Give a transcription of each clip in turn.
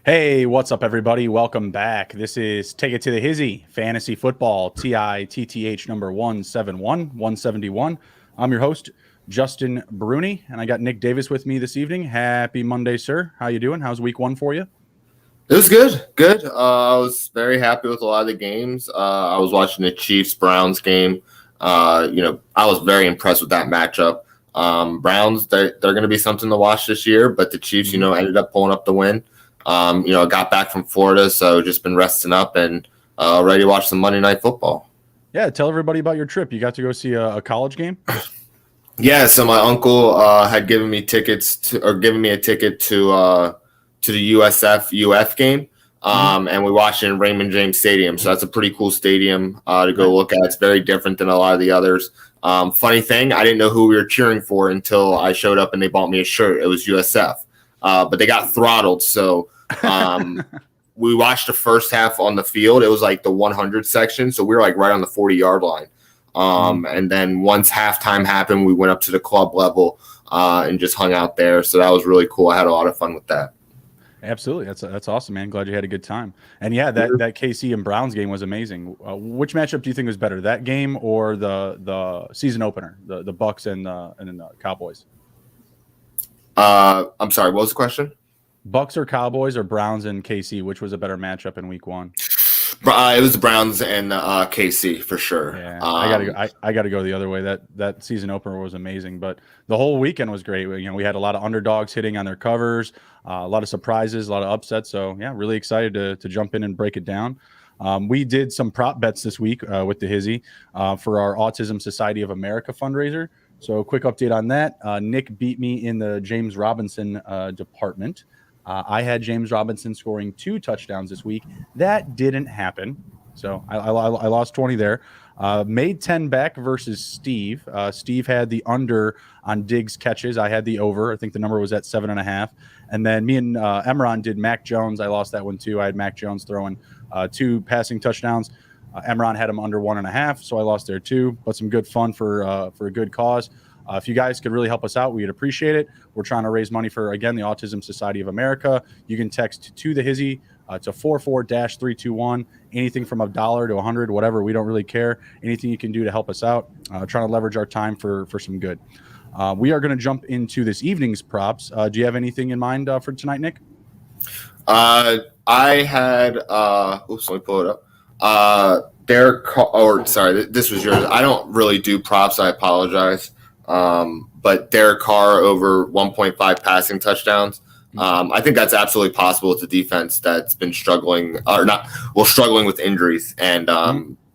Hey, what's up, everybody? Welcome back. This is Take It to the Hizzy Fantasy Football TITTH number 171. I'm your host, Justin Bruni, and I got Nick Davis with me this evening. Happy Monday, sir. How you doing? How's week one for you? It was good. I was very happy with a lot of the games. I was watching the Chiefs-Browns game. I was very impressed with that matchup. Browns, they're going to be something to watch this year, but the Chiefs, ended up pulling up the win. I got back from Florida, so just been resting up and ready to watch some Monday Night Football. Yeah, tell everybody about your trip. You got to go see a college game? Yeah, so my uncle had given me a ticket to the USF-UF game, and we watched it in Raymond James Stadium. So that's a pretty cool stadium to go look at. It's very different than a lot of the others. Funny thing, I didn't know who we were cheering for until I showed up and they bought me a shirt. It was USF. But they got throttled, so we watched the first half on the field. It was like the 100 section, so we were like right on the 40-yard line. And then once halftime happened, we went up to the club level and just hung out there. So that was really cool. I had a lot of fun with that. Absolutely, that's awesome, man. Glad you had a good time. And yeah, that KC and Browns game was amazing. Which matchup do you think was better, that game or the season opener, the Bucks and the Cowboys? I'm sorry, what was the question? Bucks or Cowboys or Browns and KC? Which was a better matchup in week one? It was the Browns and KC for sure. Yeah, I gotta go the other way. That season opener was amazing, but the whole weekend was great. We had a lot of underdogs hitting on their covers, a lot of surprises, a lot of upsets. So yeah, really excited to jump in and break it down. We did some prop bets this week with the Hizzy for our Autism Society of America fundraiser. So quick update on that. Nick beat me in the James Robinson department. I had James Robinson scoring 2 touchdowns this week. That didn't happen. So I lost 20 there. Made 10 back versus Steve. Steve had the under on Diggs catches. I had the over. I think the number was at 7.5. And then me and Emron did Mac Jones. I lost that one too. I had Mac Jones throwing 2 passing touchdowns. Emron had him under 1.5, so I lost there too. But some good fun for a good cause. If you guys could really help us out, we'd appreciate it. We're trying to raise money for, again, the Autism Society of America. You can text to the Hizzy to 44-321. Anything from $1 to $100, whatever. We don't really care. Anything you can do to help us out. Trying to leverage our time for some good. We are going to jump into this evening's props. Do you have anything in mind for tonight, Nick? I had let me pull it up. Derek Carr, this was yours. I don't really do props. I apologize. But Derek Carr over 1.5 passing touchdowns. I think that's absolutely possible with the defense that's been struggling with injuries. And,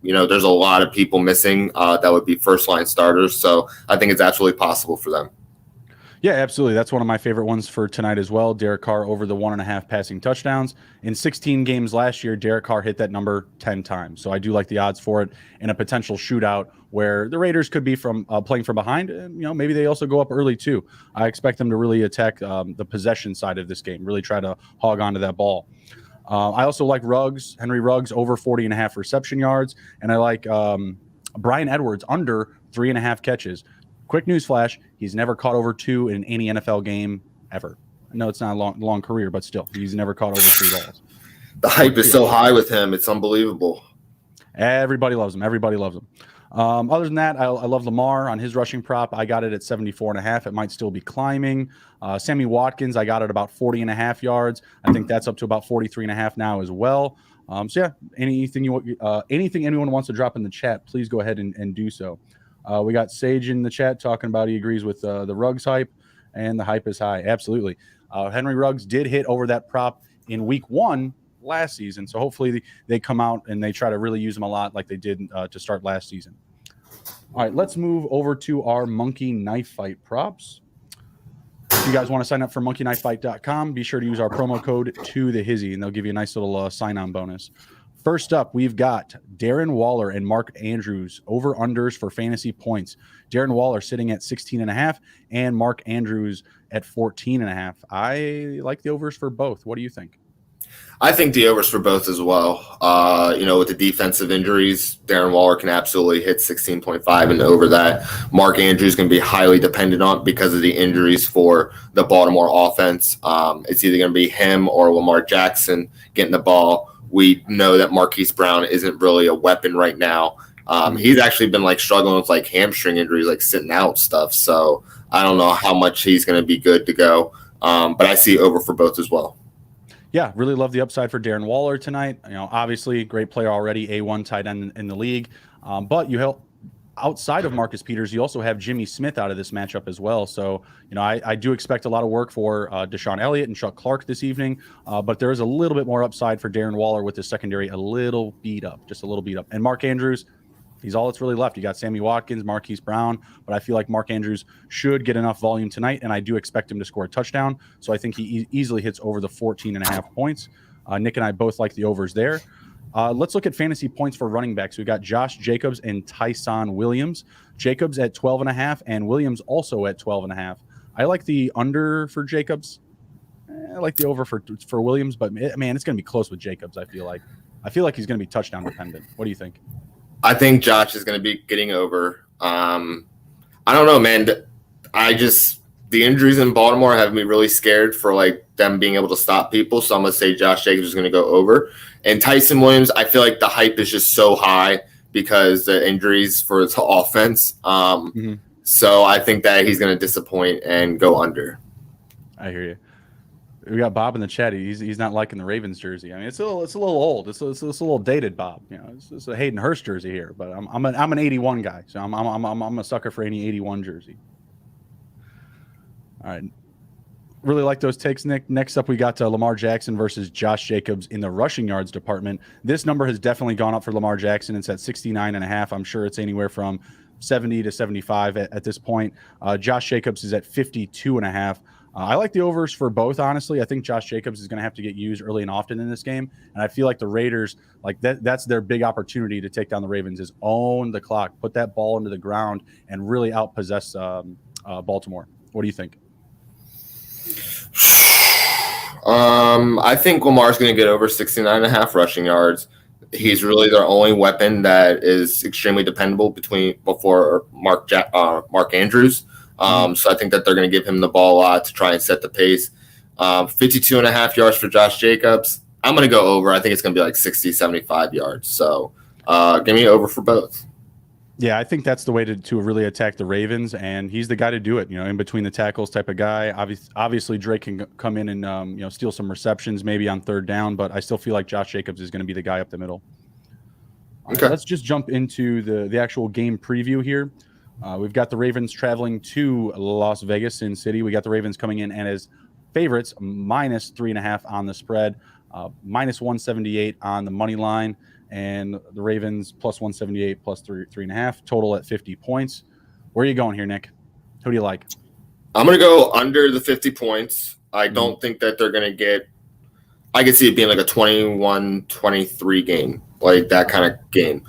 there's a lot of people missing that would be first line starters. So I think it's absolutely possible for them. Yeah, absolutely. That's one of my favorite ones for tonight as well. Derek Carr over the 1.5 passing touchdowns. In 16 games last year, Derek Carr hit that number 10 times. So I do like the odds for it in a potential shootout where the Raiders could be from playing from behind. And, maybe they also go up early too. I expect them to really attack the possession side of this game, really try to hog onto that ball. I also like Henry Ruggs over 40.5 reception yards. And I like Bryan Edwards under 3.5 catches. Quick news flash, he's never caught over 2 in any NFL game ever. I know it's not a long career, but still, he's never caught over 3 balls. The hype is so high with him. It's unbelievable. Everybody loves him. Other than that, I love Lamar on his rushing prop. I got it at 74.5. It might still be climbing. Sammy Watkins, I got it about 40.5 yards. I think that's up to about 43.5 now as well. So yeah, anything anyone wants to drop in the chat, please go ahead and do so. We got Sage in the chat talking about he agrees with the Ruggs hype, and the hype is high. Absolutely. Henry Ruggs did hit over that prop in week 1 last season, so hopefully they come out and they try to really use him a lot like they did to start last season. All right, let's move over to our Monkey Knife Fight props. If you guys want to sign up for monkeyknifefight.com, be sure to use our promo code to the Hizzy, and they'll give you a nice little sign-on bonus. First up, we've got Darren Waller and Mark Andrews over-unders for fantasy points. Darren Waller sitting at 16.5 and Mark Andrews at 14.5. I like the overs for both. What do you think? I think the overs for both as well. With the defensive injuries, Darren Waller can absolutely hit 16.5 and over that. Mark Andrews can be highly dependent on because of the injuries for the Baltimore offense. It's either going to be him or Lamar Jackson getting the ball. We know that Marquis Brown isn't really a weapon right now. He's actually been struggling with hamstring injuries, sitting out stuff. So I don't know how much he's going to be good to go. But I see over for both as well. Yeah, really love the upside for Darren Waller tonight. Obviously, great player already, A1 tight end in the league. But you help outside of Marcus Peters, you also have Jimmy Smith out of this matchup as well. So, I do expect a lot of work for Deshaun Elliott and Chuck Clark this evening. But there is a little bit more upside for Darren Waller with his secondary a little beat up. And Mark Andrews, he's all that's really left. You got Sammy Watkins, Marquis Brown, but I feel like Mark Andrews should get enough volume tonight, and I do expect him to score a touchdown. So I think he easily hits over the 14.5 points. Nick and I both like the overs there. Let's look at fantasy points for running backs. We've got Josh Jacobs and Tyson Williams. Jacobs at 12.5 and Williams also at 12.5. I like the under for Jacobs. I like the over for Williams, but man, it's going to be close with Jacobs. I feel like he's going to be touchdown dependent. What do you think? I think Josh is going to be getting over. I don't know, man. The injuries in Baltimore have me really scared for them being able to stop people. So I'm going to say Josh Jacobs is going to go over. And Tyson Williams, I feel like the hype is just so high because the injuries for his offense. So I think that he's going to disappoint and go under. I hear you. We got Bob in the chat. He's not liking the Ravens jersey. I mean, it's a little old. It's a little dated, Bob. It's a Hayden Hurst jersey here. But I'm an 81 guy, so I'm a sucker for any 81 jersey. All right, really like those takes, Nick. Next up, we got Lamar Jackson versus Josh Jacobs in the rushing yards department. This number has definitely gone up for Lamar Jackson. It's at 69.5. I'm sure it's anywhere from 70 to 75 at this point. Josh Jacobs is at 52.5. I like the overs for both, honestly. I think Josh Jacobs is going to have to get used early and often in this game. And I feel like the Raiders, that's their big opportunity to take down the Ravens is own the clock, put that ball into the ground, and really outpossess Baltimore. What do you think? I think Lamar's going to get over 69.5 rushing yards. He's really their only weapon that is extremely dependable before Mark Andrews. So I think that they're going to give him the ball a lot to try and set the pace. 52.5 yards for Josh Jacobs. I'm going to go over. I think it's going to be 60, 75 yards. So give me over for both. Yeah, I think that's the way to really attack the Ravens, and he's the guy to do it. In between the tackles type of guy. Obviously, Drake can come in and steal some receptions maybe on third down, but I still feel like Josh Jacobs is going to be the guy up the middle. Okay. Right, let's just jump into the actual game preview here. We've got the Ravens traveling to Las Vegas, Sin City. We got the Ravens coming in and as favorites, minus 3.5 on the spread, minus 178 on the money line. And the Ravens plus 178 plus 3.5, total at 50 points. Where are you going here, Nick? Who do you like? I'm going to go under the 50 points. I don't think that they're going to get – I could see it being a 21-23 game, that kind of game.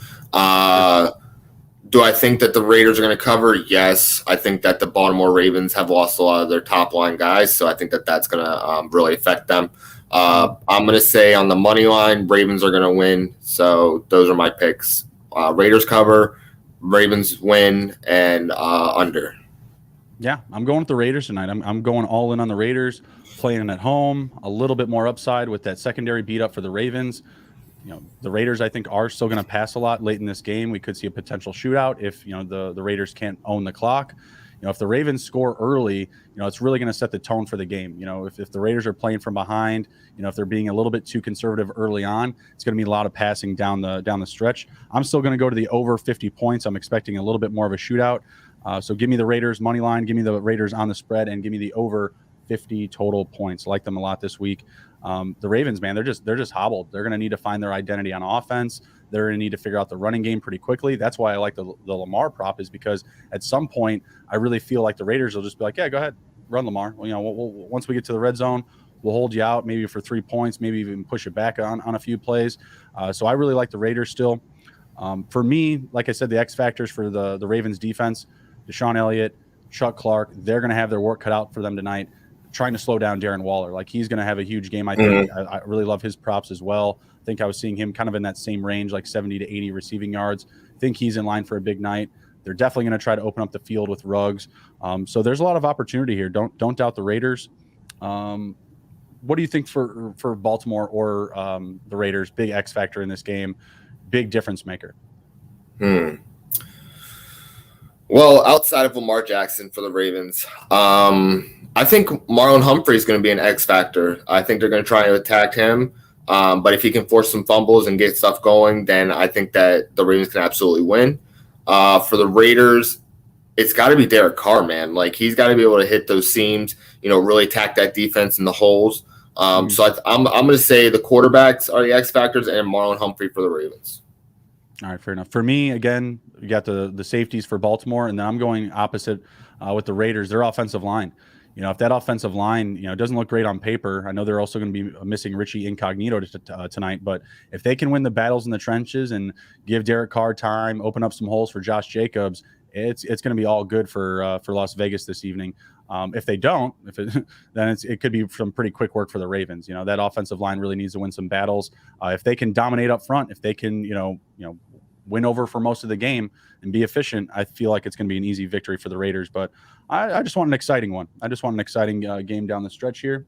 Do I think that the Raiders are going to cover? Yes. I think that the Baltimore Ravens have lost a lot of their top-line guys, so I think that that's going to really affect them. I'm going to say on the money line, Ravens are going to win. So those are my picks. Raiders cover, Ravens win, and under. Yeah, I'm going with the Raiders tonight. I'm going all in on the Raiders, playing at home, a little bit more upside with that secondary beat up for the Ravens. The Raiders, I think, are still going to pass a lot late in this game. We could see a potential shootout if, the Raiders can't own the clock. If the Ravens score early, it's really going to set the tone for the game. If the Raiders are playing from behind, if they're being a little bit too conservative early on, it's going to be a lot of passing down the stretch. I'm still going to go to the over 50 points. I'm expecting a little bit more of a shootout. So give me the Raiders money line, give me the Raiders on the spread, and give me the over 50 total points. I like them a lot this week. The Ravens, man, they're just hobbled. They're going to need to find their identity on offense. They're going to need to figure out the running game pretty quickly. That's why I like the Lamar prop, is because at some point I really feel like the Raiders will just be like, yeah, go ahead, run Lamar. Once we get to the red zone, will hold you out maybe for 3 points, maybe even push it back on a few plays. So I really like the Raiders still. For me, like I said, the X factors for the Ravens defense, Deshaun Elliott, Chuck Clark, they're going to have their work cut out for them tonight, trying to slow down Darren Waller. Like, he's going to have a huge game, I think. I really love his props as well. I think I was seeing him kind of in that same range, like 70 to 80 receiving yards. I think he's in line for a big night. They're definitely going to try to open up the field with Ruggs. So there's a lot of opportunity here. Don't doubt the Raiders. What do you think for Baltimore or the Raiders? Big X factor in this game, big difference maker. Well, outside of Lamar Jackson for the Ravens, I think Marlon Humphrey is going to be an X factor. I think they're going to try to attack him. But if he can force some fumbles and get stuff going, then I think that the Ravens can absolutely win. For the Raiders, it's got to be Derek Carr, man. Like, he's got to be able to hit those seams, really attack that defense in the holes. So I'm going to say the quarterbacks are the X factors and Marlon Humphrey for the Ravens. All right, fair enough. For me, again, you got the safeties for Baltimore, and then I'm going opposite with the Raiders. Their offensive line. If that offensive line, doesn't look great on paper, I know they're also going to be missing Richie Incognito tonight. But if they can win the battles in the trenches and give Derek Carr time, open up some holes for Josh Jacobs, it's going to be all good for Las Vegas this evening. If they don't, then it could be some pretty quick work for the Ravens. That offensive line really needs to win some battles. If they can dominate up front, if they can, win over for most of the game and be efficient, I feel like it's going to be an easy victory for the Raiders. But I just want an exciting one. I just want an exciting game down the stretch here.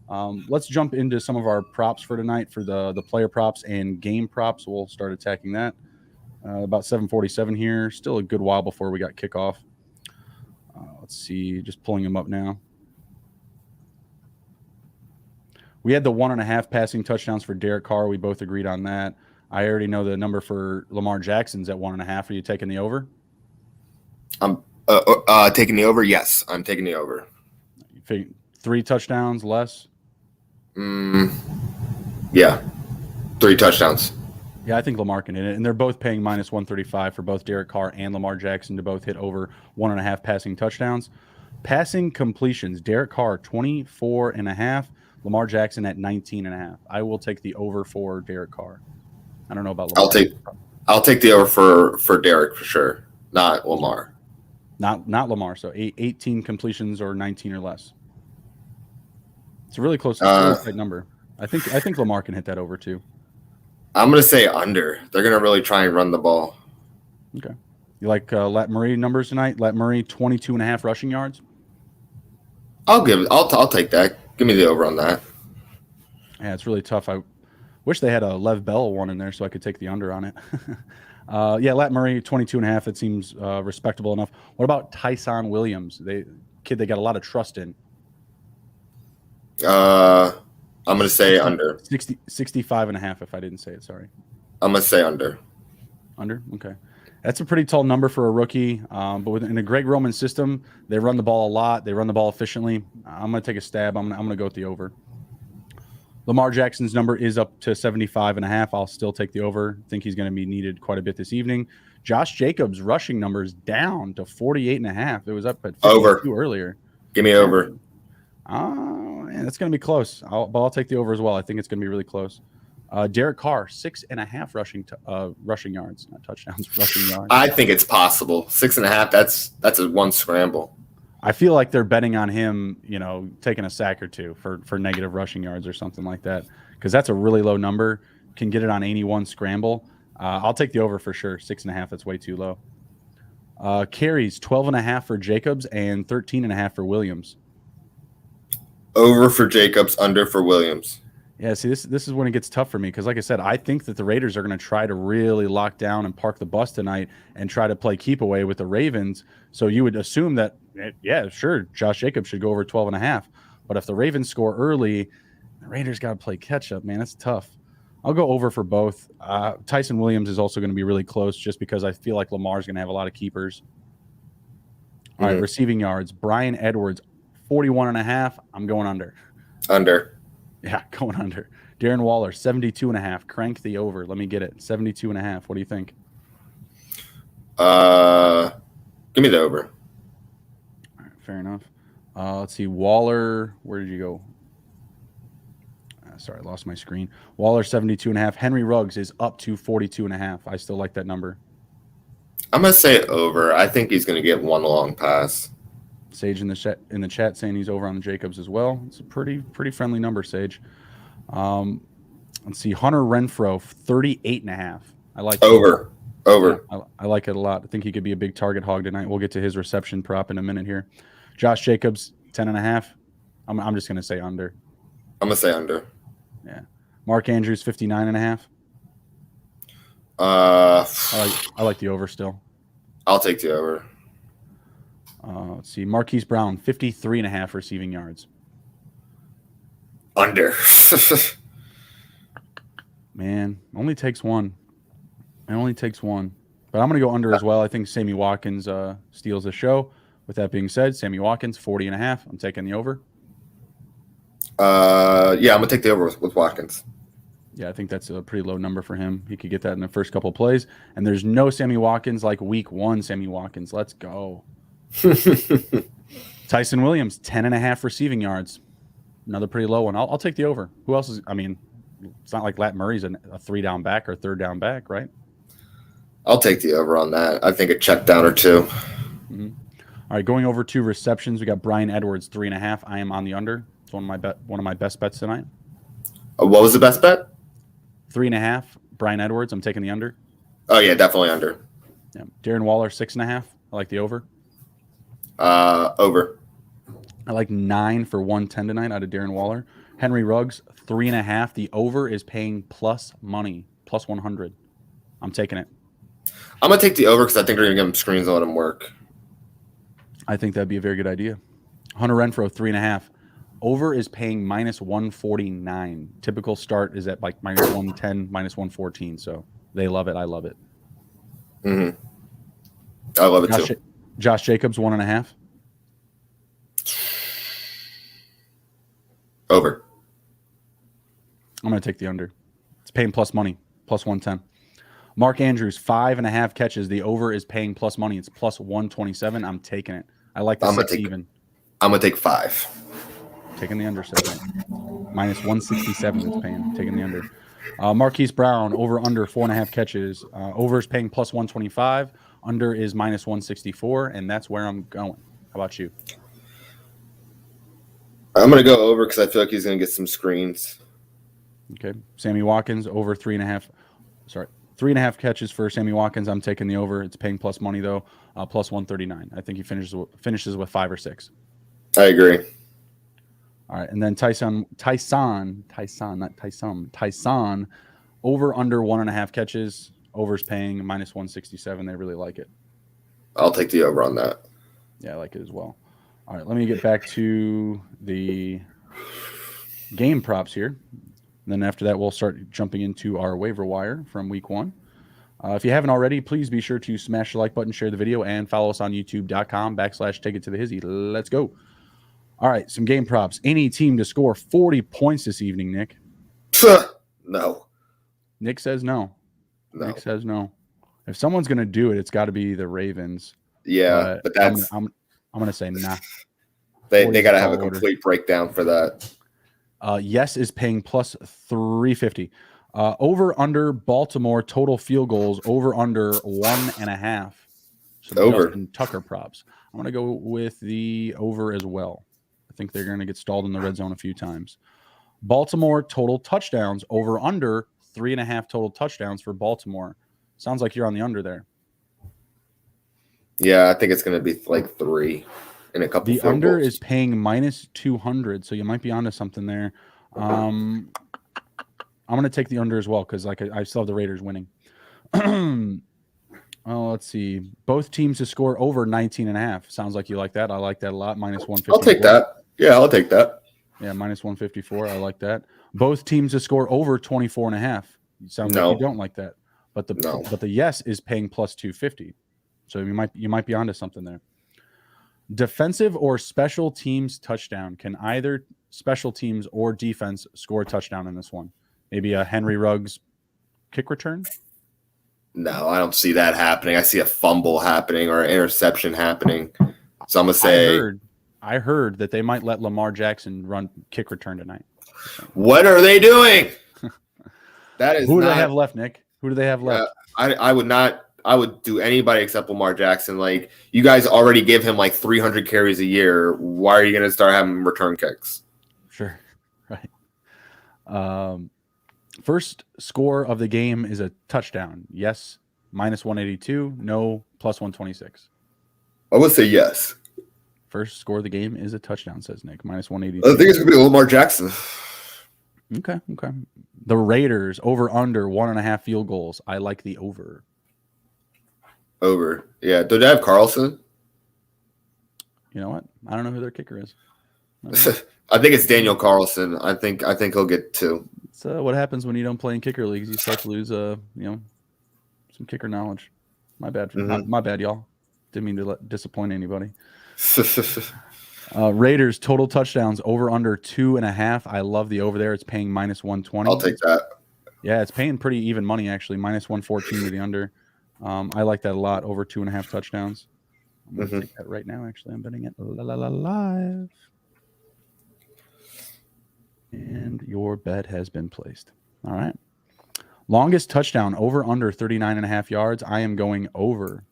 Let's jump into some of our props for tonight for the player props and game props. We'll start attacking that. About 7:47 here. Still a good while before we got kickoff. Let's see. Just pulling them up now. We had the 1.5 passing touchdowns for Derek Carr. We both agreed on that. I already know the number for Lamar Jackson's at 1.5. Are you taking the over? I'm taking the over. Yes, I'm taking the over. 3 touchdowns less? Yeah, 3 touchdowns. Yeah, I think Lamar can hit it. And they're both paying minus 135 for both Derek Carr and Lamar Jackson to both hit over 1.5 passing touchdowns. Passing completions, Derek Carr, 24.5. Lamar Jackson at 19.5. I will take the over for Derek Carr. I don't know about Lamar. I'll take the over for Derek for sure, not Lamar. Not Lamar. So 18 completions or 19 or less. It's a really close tight number. I think Lamar can hit that over too. I'm going to say under. They're going to really try and run the ball. Okay. You like Lat Murray numbers tonight? Lat Murray, 22.5 rushing yards. I'll take that. Give me the over on that. Yeah, it's really tough. I wish they had a Lev Bell one in there so I could take the under on it. Yeah, Lat Murray, 22.5. That seems respectable enough. What about Tyson Williams? They got a lot of trust in. I'm going to say under. 65.5 if I didn't say it, sorry. I'm going to say under. Under? Okay. That's a pretty tall number for a rookie. But in a Greg Roman system, they run the ball a lot. They run the ball efficiently. I'm going to take a stab. I'm going to go with the over. Lamar Jackson's number is up to 75.5. I'll still take the over. I think he's going to be needed quite a bit this evening. Josh Jacobs' rushing numbers down to 48.5. It was up at 52 over earlier. Give me over. Man, that's going to be close. I'll take the over as well. I think it's going to be really close. Derek Carr, 6.5 rushing yards, not touchdowns, rushing yards. I think it's possible. 6.5. That's a one scramble. I feel like they're betting on him, taking a sack or two for negative rushing yards or something like that, because that's a really low number. Can get it on 81 scramble. I'll take the over for sure. 6.5. That's way too low. Carries 12.5 for Jacobs and 13.5 for Williams. Over for Jacobs, under for Williams. Yeah, see, this is when it gets tough for me because, like I said, I think that the Raiders are going to try to really lock down and park the bus tonight and try to play keep away with the Ravens. So you would assume that, yeah, sure, Josh Jacobs should go over 12.5. But if the Ravens score early, the Raiders got to play catch up, man. That's tough. I'll go over for both. Tyson Williams is also going to be really close just because I feel like Lamar's going to have a lot of keepers. All right, receiving yards. Bryan Edwards, 41.5. I'm going under. Under. Yeah, going under. Darren Waller, 72.5. Crank the over. Let me get it. 72.5. What do you think? Give me the over. All right, fair enough. Let's see. Waller, where did you go? Sorry, I lost my screen. Waller 72.5. Henry Ruggs is up to 42.5. I still like that number. I'm gonna say over. I think he's gonna get one long pass. Sage in the chat saying he's over on Jacobs as well. It's a pretty friendly number, Sage. Let's see, Hunter Renfrow 38.5. I like over. Over. Yeah, I like it a lot. I think he could be a big target hog tonight. We'll get to his reception prop in a minute here. Josh Jacobs 10.5. I'm just gonna say under. I'm gonna say under. Yeah. Mark Andrews 59.5. I like the over still. I'll take the over. Let's see. Marquis Brown 53.5 receiving yards. Under. Man, only takes one. It only takes one. But I'm going to go under as well. I think Sammy Watkins steals the show. With that being said, Sammy Watkins 40.5. I'm taking the over. Yeah, I'm gonna take the over with Watkins. Yeah, I think that's a pretty low number for him. He could get that in the first couple of plays. And there's no Sammy Watkins like week 1 Sammy Watkins. Let's go. Tyson Williams, 10.5 receiving yards. Another pretty low one. I'll take the over. Who else is, I mean, it's not like Lat Murray's a 3-down back or 3rd-down back, right? I'll take the over on that. I think a check down or two. Mm-hmm. All right, going over to receptions, we got Brian Edwards, 3.5. I am on the under. It's one of my best bets tonight. What was the best bet? 3.5. Brian Edwards. I'm taking the under. Oh yeah, definitely under. Yeah. Darren Waller 6.5. I like the over. Over. I like 9 for 110 tonight out of Darren Waller. Henry Ruggs 3.5. The over is paying plus money, plus 100. I'm taking it. I'm gonna take the over because I think they're gonna give him screens and let him work. I think that'd be a very good idea. Hunter Renfrow 3.5. Over is paying minus 149. Typical start is at like minus 110, minus 114. So they love it. I love it. Mm-hmm. I love it too. Josh Jacobs 1.5. Over. I'm going to take the under. It's paying plus money, plus 110. Mark Andrews 5.5 catches. The over is paying plus money. It's plus 127. I'm taking it. I like the 6 even. I'm going to take 5. Taking the under 7. Minus 167 it's paying. Taking the under. Marquis Brown, over under 4.5 catches. Over is paying plus 125. Under is minus 164. And that's where I'm going. How about you? I'm going to go over because I feel like he's going to get some screens. Okay. Sammy Watkins, over 3.5. Sorry. 3.5 catches for Sammy Watkins. I'm taking the over. It's paying plus money, though. Plus 139. I think he finishes with 5 or 6. I agree. All right, and then Tyson, over under 1.5 catches. Over's paying minus 167. They really like it. I'll take the over on that. Yeah, I like it as well. All right, let me get back to the game props here. And then after that, we'll start jumping into our waiver wire from week 1. If you haven't already, please be sure to smash the like button, share the video, and follow us on youtube.com/takeittothehizzy. Let's go. All right, some game props. Any team to score 40 points this evening, Nick? No. Nick says no. No. Nick says no. If someone's going to do it, it's got to be the Ravens. Yeah, but that's... I'm going to say nah. They got to have a complete breakdown for that. Yes is paying plus 350. Over under Baltimore total field goals, over under 1.5. So over. Justin Tucker props. I'm going to go with the over as well. I think they're going to get stalled in the red zone a few times. Baltimore total touchdowns, over under 3.5 total touchdowns for Baltimore. Sounds like you're on the under there. Yeah, I think it's going to be like 3 in a couple. The under is paying minus 200, so you might be onto something there. I'm going to take the under as well because like I still have the Raiders winning. Oh, let's see. Both teams to score over 19.5. Sounds like you like that. I like that a lot. Minus 154. I'll take that. Yeah, I'll take that. Yeah, minus 154. I like that. Both teams to score over 24.5. Sounds like you don't like that. But the yes is paying plus 250. So you might be onto something there. Defensive or special teams touchdown. Can either special teams or defense score a touchdown in this one? Maybe a Henry Ruggs kick return? No, I don't see that happening. I see a fumble happening or an interception happening. So I'm going to say... I heard that they might let Lamar Jackson run kick return tonight. What are they doing? That is Who do they have left, Nick? Who do they have left? I would not. I would do anybody except Lamar Jackson. Like, you guys already give him like 300 carries a year. Why are you going to start having him return kicks? Sure. Right. First score of the game is a touchdown. Yes, -182. No, +126. I would say yes. First score of the game is a touchdown, says Nick. -182. I think it's going to be Lamar Jackson. Okay. The Raiders over under 1.5 field goals. I like the over. Over. Yeah. Do they have Carlson? You know what? I don't know who their kicker is. I think it's Daniel Carlson. I think he'll get 2. So what happens when you don't play in kicker leagues? You start to lose, some kicker knowledge. My bad. My bad, y'all. Didn't mean to disappoint anybody. Raiders total touchdowns over under 2.5. I love the over there. It's paying -120. I'll take that. Yeah, it's paying pretty even money actually. -114 to the under. I like that a lot. Over 2.5 touchdowns. I'm gonna take that right now. Actually, I'm betting it live. And your bet has been placed. All right. Longest touchdown over under 39.5 yards. I am going over.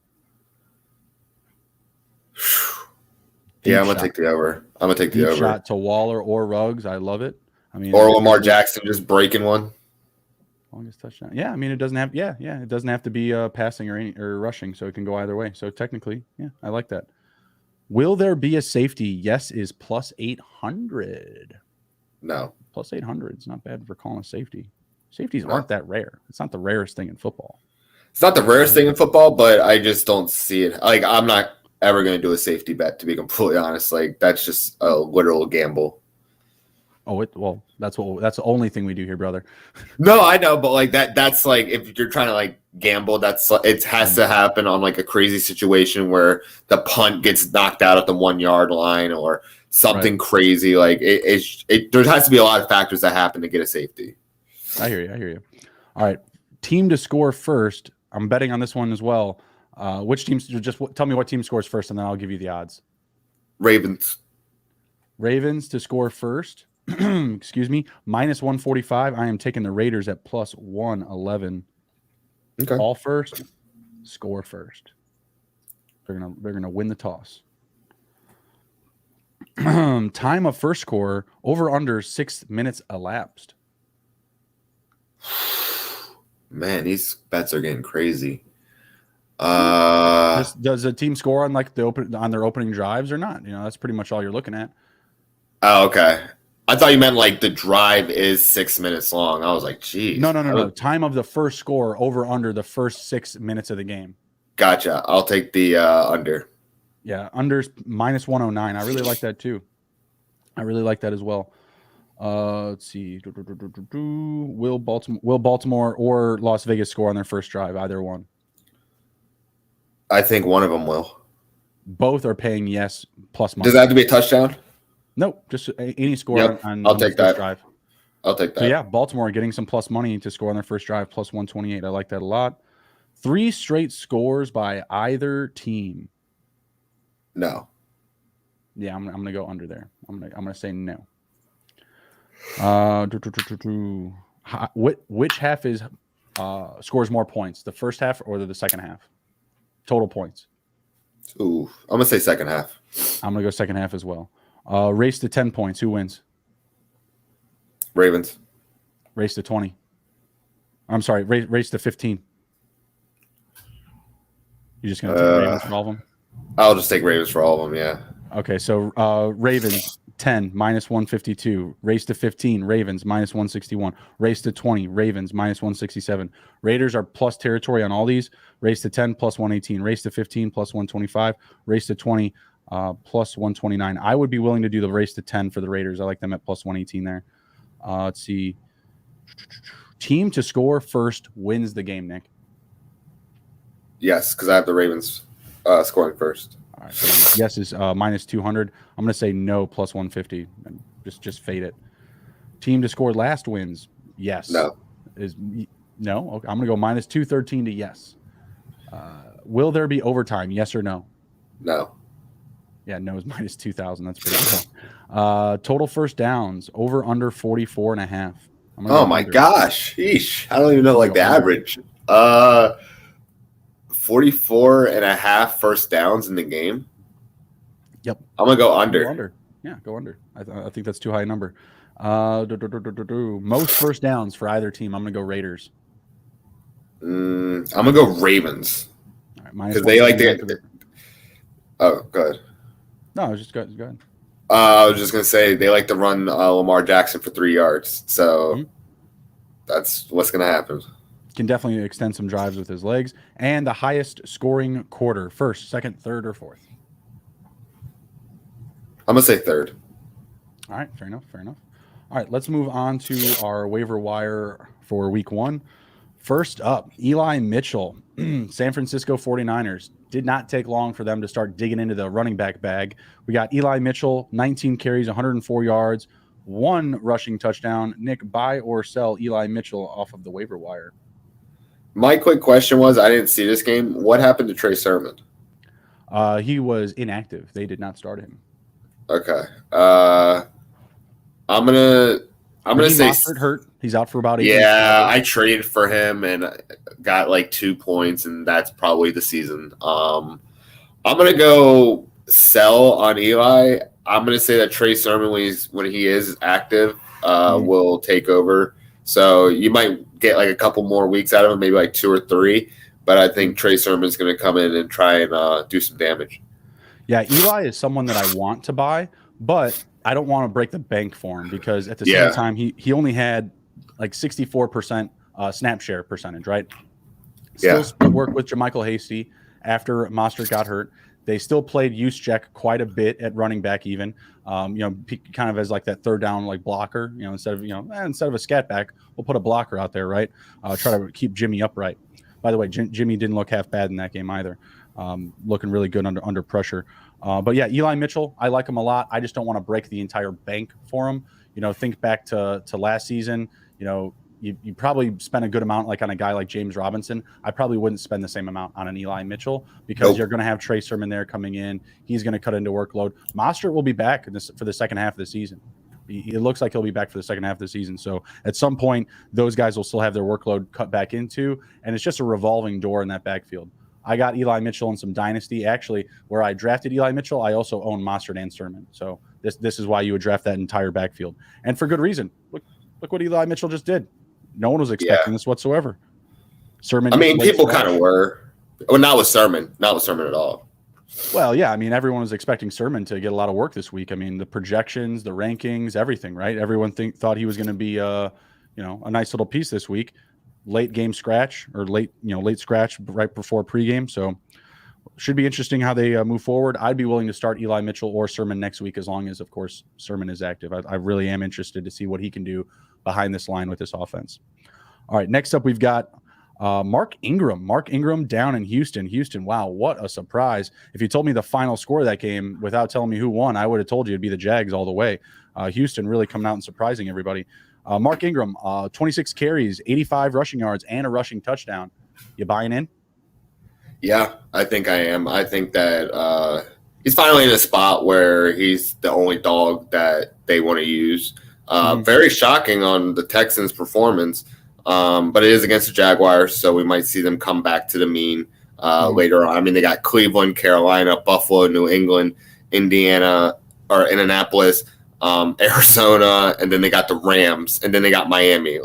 Yeah, I'm gonna take the over. I'm gonna take the over. Shot to Waller or Ruggs. I love it. I mean, or Lamar Jackson just breaking one. Longest touchdown. Yeah, I mean, it doesn't have. Yeah, it doesn't have to be passing or rushing, so it can go either way. So technically, yeah, I like that. Will there be a safety? Yes, is +800. No, +800 is not bad for calling a safety. Safeties aren't that rare. It's not the rarest thing in football. It's not the rarest thing in football, but I just don't see it. Like, I'm not ever going to do a safety bet, to be completely honest. Like, that's just a literal gamble. Oh, well, that's the only thing we do here, brother. No, I know, but like that's like, if you're trying to like gamble, it has to happen on like a crazy situation where the punt gets knocked out at the 1 yard line or something crazy. Like there has to be a lot of factors that happen to get a safety. I hear you. All right, team to score first. I'm betting on this one as well. Which teams? Just tell me what team scores first, and then I'll give you the odds. Ravens to score first. Excuse me, -145. I am taking the Raiders at +111. Okay. All first, score first. They're gonna win the toss. Time of first score over under 6 minutes elapsed. Man, these bets are getting crazy. Does a team score on like on their opening drives or not? That's pretty much all you're looking at. Oh, okay. I thought you meant like the drive is 6 minutes long. I was like, geez. No. Time of the first score over under the first 6 minutes of the game. Gotcha. I'll take the under. Yeah, under's -109. I really like that too. I really like that as well. Let's see. Will Baltimore or Las Vegas score on their first drive? Either one. I think one of them will. Both are paying yes plus money. Does that have to be a touchdown? Nope, just any score on I'll take that drive. I'll take that. So yeah, Baltimore getting some plus money to score on their first drive, +128. I like that a lot. 3 straight scores by either team. No. Yeah, I'm gonna go under there. I'm gonna say no. Which half is scores more points? The first half or the second half? Total points. Ooh, I'm gonna say second half. I'm gonna go second half as well. Race to 10 points. Who wins? Ravens. Race to 20. I'm sorry. Race to 15. You're just gonna take Ravens for all of them? I'll just take Ravens for all of them. Yeah. Okay, so Ravens 10 -152. Race to 15. Ravens -161. Race to 20. Ravens -167. Raiders are plus territory on all these. Race to 10 +118. Race to 15 +125. Race to 20 +129. I would be willing to do the race to 10 for the Raiders. I like them at +118 there. Let's see. Team to score first wins the game, Nick. Yes, because I have the Ravens scoring first. All right. So yes is -200. I'm going to say no +150. And just fade it. Team to score last wins. Yes. No. No. Okay. I'm going to go -213 to yes. Will there be overtime? Yes or no? No. Yeah, no is minus 2,000. That's pretty good. Total first downs over under 44.5. Oh my gosh. Sheesh. I don't even know like the under. average. 44.5 first downs in the game. Yep. I'm going to go under. Go under. Yeah, go under. I think that's too high a number. Most first downs for either team. I'm going to go Raiders. I'm going to go Ravens. All right, because they like to. Oh, go ahead. No, I was just go ahead. I was just going to say they like to run Lamar Jackson for 3 yards. So that's what's going to happen. Can definitely extend some drives with his legs. And the highest scoring quarter, first, second, third, or fourth? I'm going to say third. All right, fair enough. All right, let's move on to our waiver wire for week 1. First up, Eli Mitchell, San Francisco 49ers. Did not take long for them to start digging into the running back bag. We got Eli Mitchell, 19 carries, 104 yards, 1 rushing touchdown. Nick, buy or sell Eli Mitchell off of the waiver wire? My quick question was, I didn't see this game. What happened to Trey Sermon? He was inactive. They did not start him. Okay. I'm gonna say Mostert hurt. He's out for about 8 weeks. Yeah, I traded for him and got like 2 points, and that's probably the season. I'm gonna go sell on Eli. I'm gonna say that Trey Sermon, when he is active, will take over. So you might get like a couple more weeks out of him, maybe like 2 or 3. But I think Trey Sermon's gonna come in and try and do some damage. Yeah, Eli is someone that I want to buy, but I don't want to break the bank for him because at the same time, he only had like 64% snap share percentage, right? Still split work with JaMychal Hasty after Mostert got hurt. They still played Juszczyk quite a bit at running back even, kind of as like that third down like blocker, instead of a scat back, we'll put a blocker out there, right? Try to keep Jimmy upright. By the way, Jimmy didn't look half bad in that game either. Looking really good under pressure. But yeah, Eli Mitchell, I like him a lot. I just don't want to break the entire bank for him. Think back to last season. You probably spent a good amount like on a guy like James Robinson. I probably wouldn't spend the same amount on an Eli Mitchell because you're going to have Trey Sermon there coming in. He's going to cut into workload. Mostert will be back for the second half of the season. It looks like he'll be back for the second half of the season. So at some point, those guys will still have their workload cut back into, and it's just a revolving door in that backfield. I got Eli Mitchell in some dynasty. Actually, where I drafted Eli Mitchell, I also own Mostert and Sermon. So this is why you would draft that entire backfield. And for good reason. Look what Eli Mitchell just did. No one was expecting this whatsoever. Sermon. I mean, people kind of were. Well, not with Sermon. Not with Sermon at all. Well, yeah. I mean, everyone was expecting Sermon to get a lot of work this week. I mean, the projections, the rankings, everything, right? Everyone thought he was going to be, a nice little piece this week. Late game scratch or late scratch right before pregame. So should be interesting how they move forward. I'd be willing to start Eli Mitchell or Sermon next week as long as, of course, Sermon is active. I really am interested to see what he can do behind this line with this offense. All right, next up we've got Mark Ingram. Mark Ingram down in Houston. Wow, what a surprise. If you told me the final score of that game without telling me who won, I would have told you it'd be the Jags all the way. Houston really coming out and surprising everybody. Mark Ingram, 26 carries, 85 rushing yards, and a rushing touchdown. You buying in? Yeah, I think I am. I think that he's finally in a spot where he's the only dog that they want to use. Very shocking on the Texans' performance, but it is against the Jaguars, so we might see them come back to the mean later on. I mean, they got Cleveland, Carolina, Buffalo, New England, Indianapolis, Arizona, and then they got the Rams, and then they got Miami.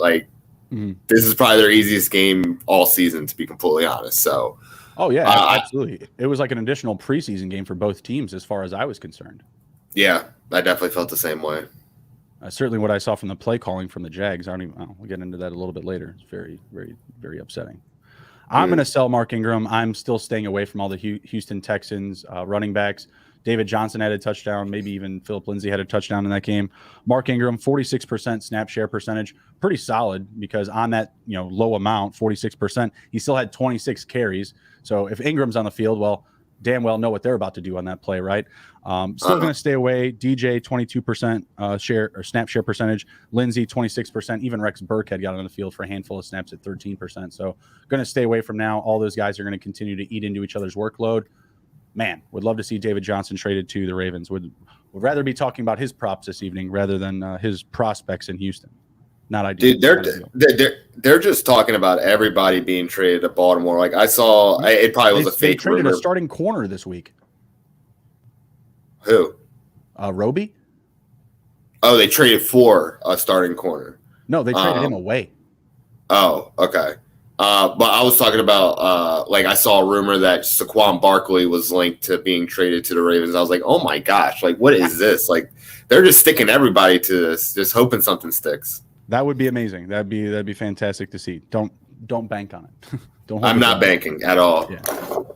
This is probably their easiest game all season, to be completely honest. So, absolutely. It was like an additional preseason game for both teams as far as I was concerned. Yeah, I definitely felt the same way. Certainly what I saw from the play calling from the Jags. We'll get into that a little bit later. It's very, very, very upsetting. I'm going to sell Mark Ingram. I'm still staying away from all the Houston Texans running backs. David Johnson had a touchdown. Maybe even Phillip Lindsay had a touchdown in that game. Mark Ingram, 46% snap share percentage. Pretty solid because on that low amount, 46%, he still had 26 carries. So if Ingram's on the field, well, damn well know what they're about to do on that play, right? Still going to stay away. DJ, 22% share or snap share percentage. Lindsay, 26%. Even Rex Burkhead got on the field for a handful of snaps at 13%. So going to stay away from now. All those guys are going to continue to eat into each other's workload. man, would love to see David Johnson traded to the Ravens. Would rather be talking about his props this evening rather than his prospects in Houston. Not ideal. Dude, they're just talking about everybody being traded to Baltimore. Like I saw, it probably was a fake They traded rumor. a starting corner this week. Who? Roby? Oh, they traded for a starting corner. No, they traded him away. Oh, okay. But I was talking about, like, I saw a rumor that Saquon Barkley was linked to being traded to the Ravens. I was like, oh my gosh, like, what is this? Like, they're just sticking everybody to this, just hoping something sticks. That would be amazing. That'd be fantastic to see. Don't bank on it. I'm not banking at all. Yeah. All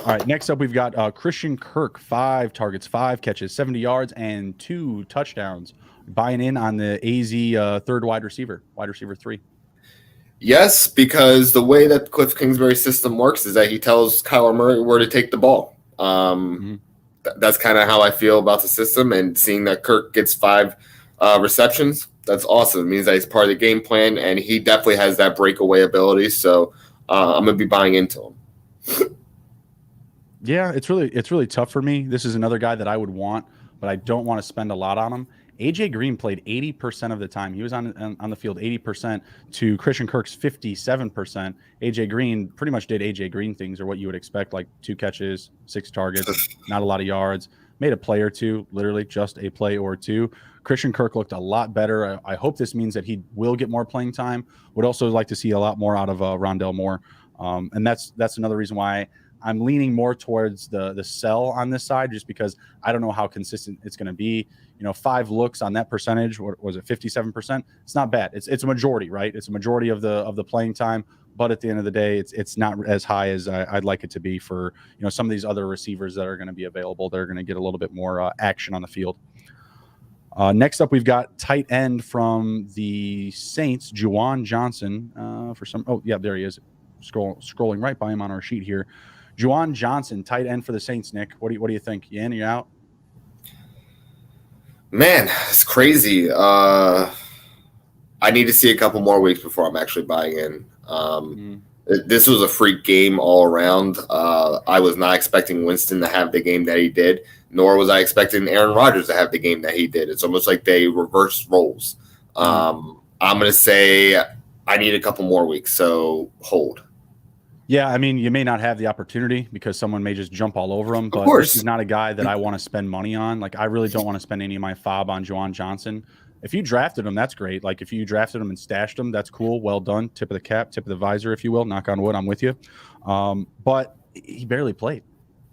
right. Next up, we've got Christian Kirk, 5 targets, 5 catches, 70 yards, and 2 touchdowns. Buying in on the AZ third wide receiver 3. Yes, because the way that Cliff Kingsbury's system works is that he tells Kyler Murray where to take the ball. That's kind of how I feel about the system. And seeing that Kirk gets 5 receptions, that's awesome. It means that he's part of the game plan, and he definitely has that breakaway ability. So I'm going to be buying into him. Yeah, it's really tough for me. This is another guy that I would want, but I don't want to spend a lot on him. AJ Green played 80% of the time. He was on the field 80% to Christian Kirk's 57%. AJ Green pretty much did AJ Green things, or what you would expect, like 2 catches, 6 targets, not a lot of yards, made a play or two, literally just a play or two. Christian Kirk looked a lot better. I hope this means that he will get more playing time. Would also like to see a lot more out of Rondell Moore. And that's another reason why I'm leaning more towards the sell on this side, just because I don't know how consistent it's going to be. 5 looks on that percentage. What was it, 57%? It's not bad. It's a majority, right? It's a majority of the playing time. But at the end of the day, it's not as high as I'd like it to be for some of these other receivers that are going to be available. They're going to get a little bit more action on the field. Next up, we've got tight end from the Saints, Juwan Johnson. There he is. Scrolling right by him on our sheet here. Juwan Johnson, tight end for the Saints. Nick, what do you think? You in? You out? Man, it's crazy. I need to see a couple more weeks before I'm actually buying in. This was a freak game all around. I was not expecting Winston to have the game that he did, nor was I expecting Aaron Rodgers to have the game that he did. It's almost like they reversed roles. I'm going to say I need a couple more weeks, so hold. Yeah, I mean, you may not have the opportunity because someone may just jump all over him, but this is not a guy that I want to spend money on. Like, I really don't want to spend any of my FOB on Juwan Johnson. If you drafted him, that's great. Like, if you drafted him and stashed him, that's cool. Well done. Tip of the cap, tip of the visor, if you will. Knock on wood, I'm with you. But he barely played.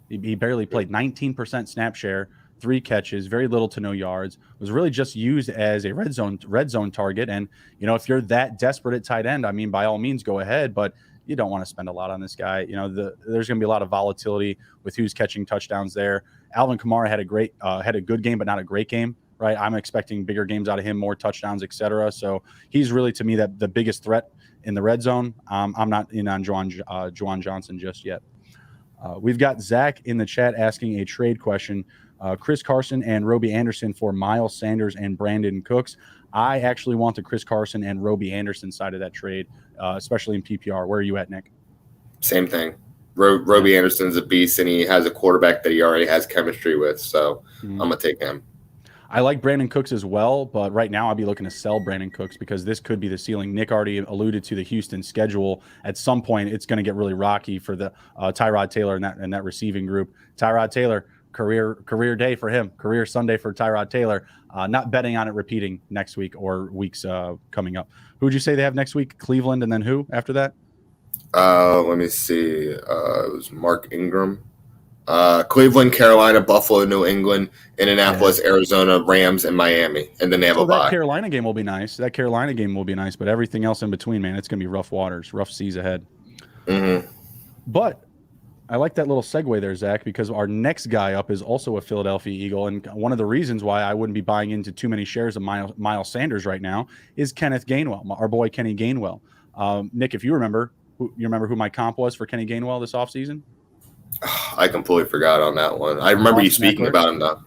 He barely played. 19% snap share, 3 catches, very little to no yards. Was really just used as a red zone target. And, if you're that desperate at tight end, I mean, by all means, go ahead. But you don't want to spend a lot on this guy. There's going to be a lot of volatility with who's catching touchdowns there. Alvin Kamara had a good game, but not a great game, right? I'm expecting bigger games out of him, more touchdowns, etc. So he's really, to me, that the biggest threat in the red zone. I'm not in on Juwan Johnson just yet. We've got Zach in the chat asking a trade question. Chris Carson and Roby Anderson for Miles Sanders and Brandon Cooks. I actually want the Chris Carson and Roby Anderson side of that trade, especially in PPR. Where are you at, Nick? Same thing. Roby Anderson's a beast, and he has a quarterback that he already has chemistry with, so I'm going to take him. I like Brandon Cooks as well, but right now I'll be looking to sell Brandon Cooks because this could be the ceiling. Nick already alluded to the Houston schedule. At some point, it's going to get really rocky for the Tyrod Taylor and that receiving group. Tyrod Taylor, career day for him, career Sunday for Tyrod Taylor. Not betting on it repeating next week or weeks coming up. Who would you say they have next week? Cleveland, and then who after that? Let me see. It was Mark Ingram. Cleveland, Carolina, Buffalo, New England, Indianapolis, Arizona, Rams, and Miami. And then they have a bye. That Carolina game will be nice. But everything else in between, man, it's going to be rough waters, rough seas ahead. But I like that little segue there, Zach, because our next guy up is also a Philadelphia Eagle. And one of the reasons why I wouldn't be buying into too many shares of Miles Sanders right now is Kenneth Gainwell, our boy Kenny Gainwell. Nick, if you remember who my comp was for Kenny Gainwell this offseason? I completely forgot on that one. I remember you speaking about him, though.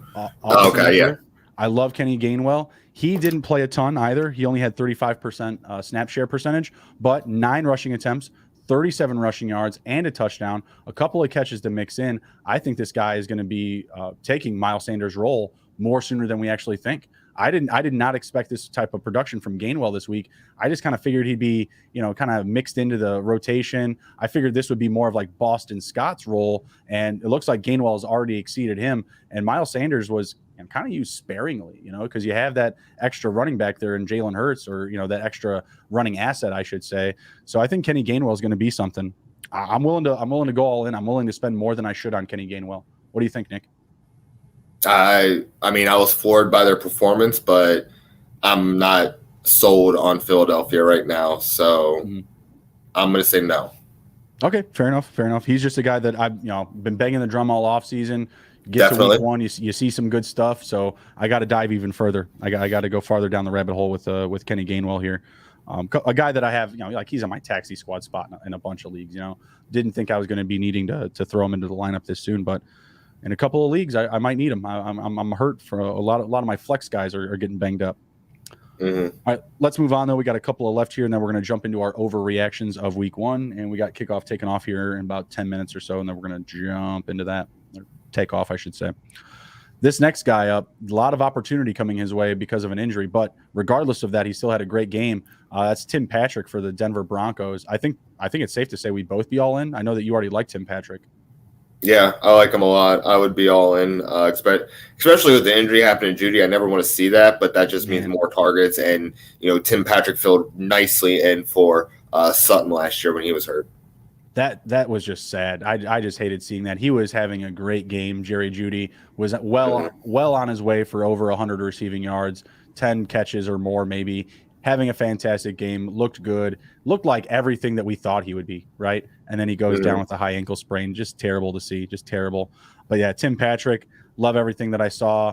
Okay, yeah. I love Kenny Gainwell. He didn't play a ton either. He only had 35% snap share percentage, but 9 rushing attempts, 37 rushing yards and a touchdown, a couple of catches to mix in. I think this guy is going to be taking Miles Sanders' role more sooner than we actually think. I did not expect this type of production from Gainwell this week. I just kind of figured he'd be, kind of mixed into the rotation. I figured this would be more of like Boston Scott's role, and it looks like Gainwell has already exceeded him. And Miles Sanders was kind of used sparingly, because you have that extra running back there in Jalen Hurts, or that extra running asset, I should say. So I think Kenny Gainwell is going to be something. I'm willing to go all in. I'm willing to spend more than I should on Kenny Gainwell. What do you think, Nick? I mean, I was floored by their performance, but I'm not sold on Philadelphia right now. So I'm going to say no. Okay, fair enough. He's just a guy that I've been banging the drum all off season. Get to week one, you see some good stuff. So I got to dive even further. I got to go farther down the rabbit hole with Kenny Gainwell here. A guy that I have, he's on my taxi squad spot in a bunch of leagues. Didn't think I was going to be needing to throw him into the lineup this soon, but in a couple of leagues, I might need him. I'm hurt for a lot of my flex guys are getting banged up. All right, let's move on though. We got a couple of left here, and then we're going to jump into our overreactions of week one. And we got kickoff taken off here in about 10 minutes or so, and then we're going to jump into that, or take off, I should say. This next guy up, a lot of opportunity coming his way because of an injury, but regardless of that, he still had a great game. That's Tim Patrick for the Denver Broncos. I think it's safe to say we'd both be all in. I know that you already like Tim Patrick. Yeah, I like him a lot. I would be all in, especially with the injury happening to Judy. I never want to see that, but that just means more targets. And, Tim Patrick filled nicely in for Sutton last year when he was hurt. That was just sad. I just hated seeing that. He was having a great game. Jerry Jeudy was well on his way for over 100 receiving yards, 10 catches or more maybe. Having a fantastic game, looked good, looked like everything that we thought he would be, right? And then he goes down with a high ankle sprain. Just terrible to see, just terrible. But yeah, Tim Patrick, love everything that I saw.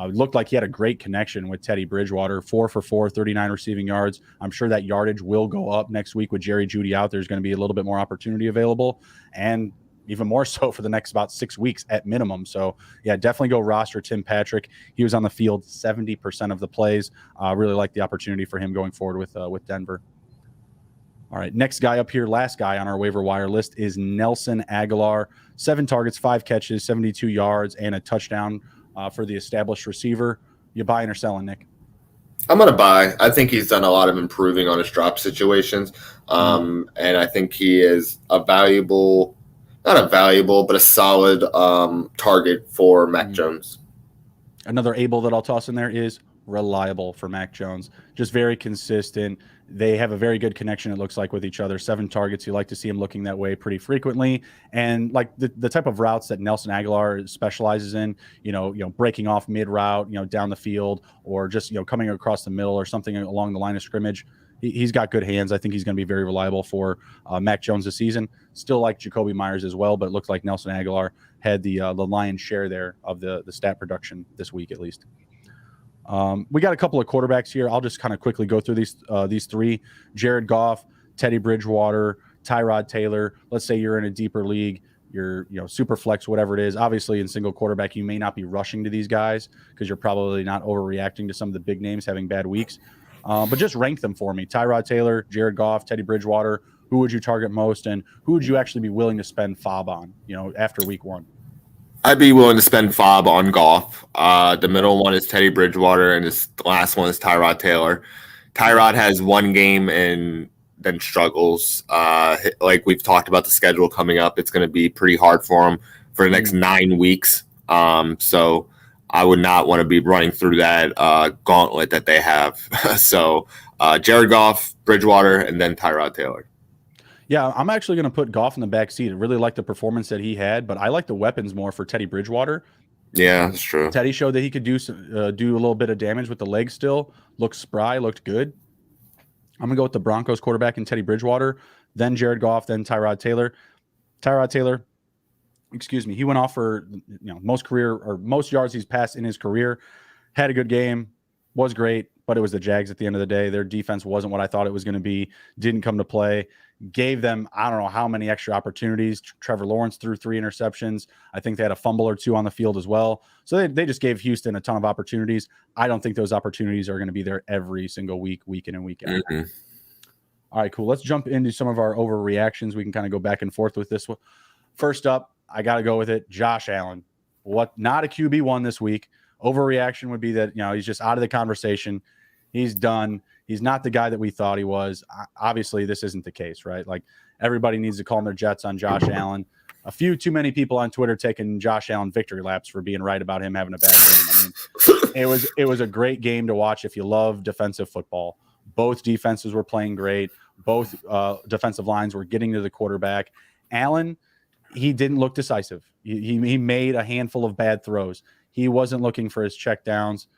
Looked like he had a great connection with Teddy Bridgewater, 4 for 4, 39 receiving yards. I'm sure that yardage will go up next week with Jerry Jeudy out. There's going to be a little bit more opportunity available, and even more so for the next about 6 weeks at minimum. So yeah, definitely go roster Tim Patrick. He was on the field 70% of the plays. Really like the opportunity for him going forward with Denver. All right, next guy up here, last guy on our waiver wire list is Nelson Aguilar. 7 targets, 5 catches, 72 yards, and a touchdown for the established receiver. You buying or selling, Nick? I'm going to buy. I think he's done a lot of improving on his drop situations. And I think he is not a valuable, but a solid target for Mac Jones. Another able that I'll toss in there is reliable for Mac Jones. Just very consistent. They have a very good connection, it looks like, with each other. 7 targets. You like to see him looking that way pretty frequently. And like the type of routes that Nelson Aguilar specializes in, breaking off mid route, down the field, or just, coming across the middle or something along the line of scrimmage. He's got good hands. I think he's going to be very reliable for Mac Jones this season. Still like Jacoby Myers as well, but it looks like Nelson Aguilar had the lion's share there of the stat production this week at least. We got a couple of quarterbacks here. I'll just kind of quickly go through these 3. Jared Goff, Teddy Bridgewater, Tyrod Taylor. Let's say you're in a deeper league, you're super flex, whatever it is. Obviously in single quarterback, you may not be rushing to these guys because you're probably not overreacting to some of the big names having bad weeks. But just rank them for me. Tyrod Taylor, Jared Goff, Teddy Bridgewater. Who would you target most, and who would you actually be willing to spend FOB on, after week 1? I'd be willing to spend FOB on Goff. The middle one is Teddy Bridgewater, and the last one is Tyrod Taylor. Tyrod has 1 game and then struggles. Like we've talked about the schedule coming up, it's going to be pretty hard for him for the next 9 weeks. So I would not want to be running through that gauntlet that they have. So Jared Goff, Bridgewater, and then Tyrod Taylor. Yeah, I'm actually going to put Goff in the back seat. I really like the performance that he had, but I like the weapons more for Teddy Bridgewater. Yeah, that's true. Teddy showed that he could do a little bit of damage with the legs still. Looked spry, looked good. I'm going to go with the Broncos quarterback and Teddy Bridgewater, then Jared Goff, then Tyrod Taylor. Tyrod Taylor, he went off for most yards he's passed in his career. Had a good game, was great, but it was the Jags at the end of the day. Their defense wasn't what I thought it was going to be. Didn't come to play. Gave them, I don't know how many extra opportunities. Trevor Lawrence threw 3 interceptions. I think they had a fumble or 2 on the field as well. So they just gave Houston a ton of opportunities. I don't think those opportunities are going to be there every single week in and week out. All right, cool. Let's jump into some of our overreactions. We can kind of go back and forth with this one. First up, I got to go with it. Josh Allen. Not a QB1 this week. Overreaction would be that, he's just out of the conversation. He's done. He's not the guy that we thought he was. Obviously, this isn't the case, right? Like, everybody needs to calm their jets on Josh Allen. A few too many people on Twitter taking Josh Allen victory laps for being right about him having a bad game. I mean, it was a great game to watch if you love defensive football. Both defenses were playing great. Both defensive lines were getting to the quarterback. Allen, he didn't look decisive. He made a handful of bad throws. He wasn't looking for his checkdowns.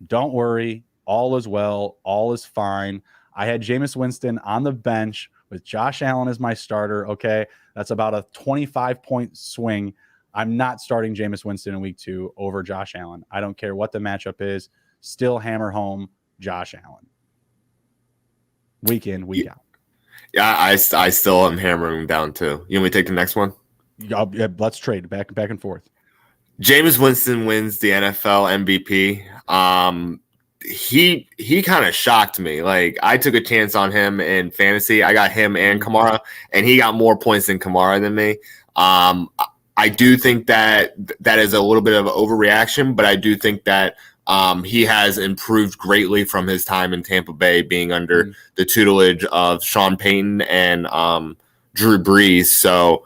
Don't worry. All is well. All is fine. I had Jameis Winston on the bench with Josh Allen as my starter. Okay, that's about a 25-point swing. I'm not starting Jameis Winston in week 2 over Josh Allen. I don't care what the matchup is. Still hammer home Josh Allen. Week in, week out. Yeah, I still am hammering him down too. You want me to take the next one? Yeah, let's trade back and forth. Jameis Winston wins the NFL MVP. He kind of shocked me. Like, I took a chance on him in fantasy. I got him and Kamara, and he got more points than Kamara than me. I do think that is a little bit of an overreaction, but I do think that he has improved greatly from his time in Tampa Bay, being under the tutelage of Sean Payton and Drew Brees. So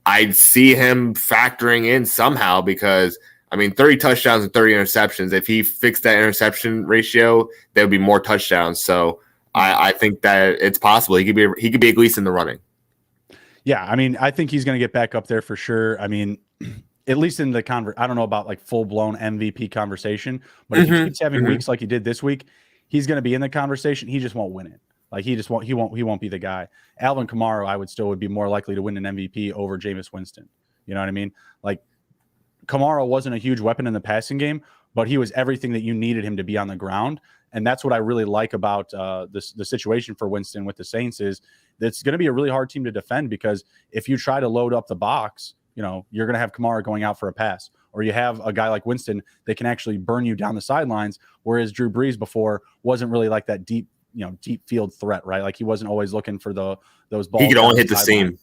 I see him factoring in somehow because, 30 touchdowns and 30 interceptions. If he fixed that interception ratio, there would be more touchdowns. So I think that it's possible. He could be at least in the running. Yeah, I think he's going to get back up there for sure. At least in the I don't know about like full-blown MVP conversation, but if he keeps having weeks like he did this week, he's going to be in the conversation. He just won't win it. Like, he won't be the guy. Alvin Kamara, would be more likely to win an MVP over Jameis Winston. You know what I mean? Like, Kamara wasn't a huge weapon in the passing game, but he was everything that you needed him to be on the ground. And that's what I really like about the situation for Winston with the Saints is that it's going to be a really hard team to defend because if you try to load up the box, you're going to have Kamara going out for a pass, or you have a guy like Winston that can actually burn you down the sidelines, whereas Drew Brees before wasn't really like that deep field threat, right? Like, he wasn't always looking for those balls. He could only hit the seam.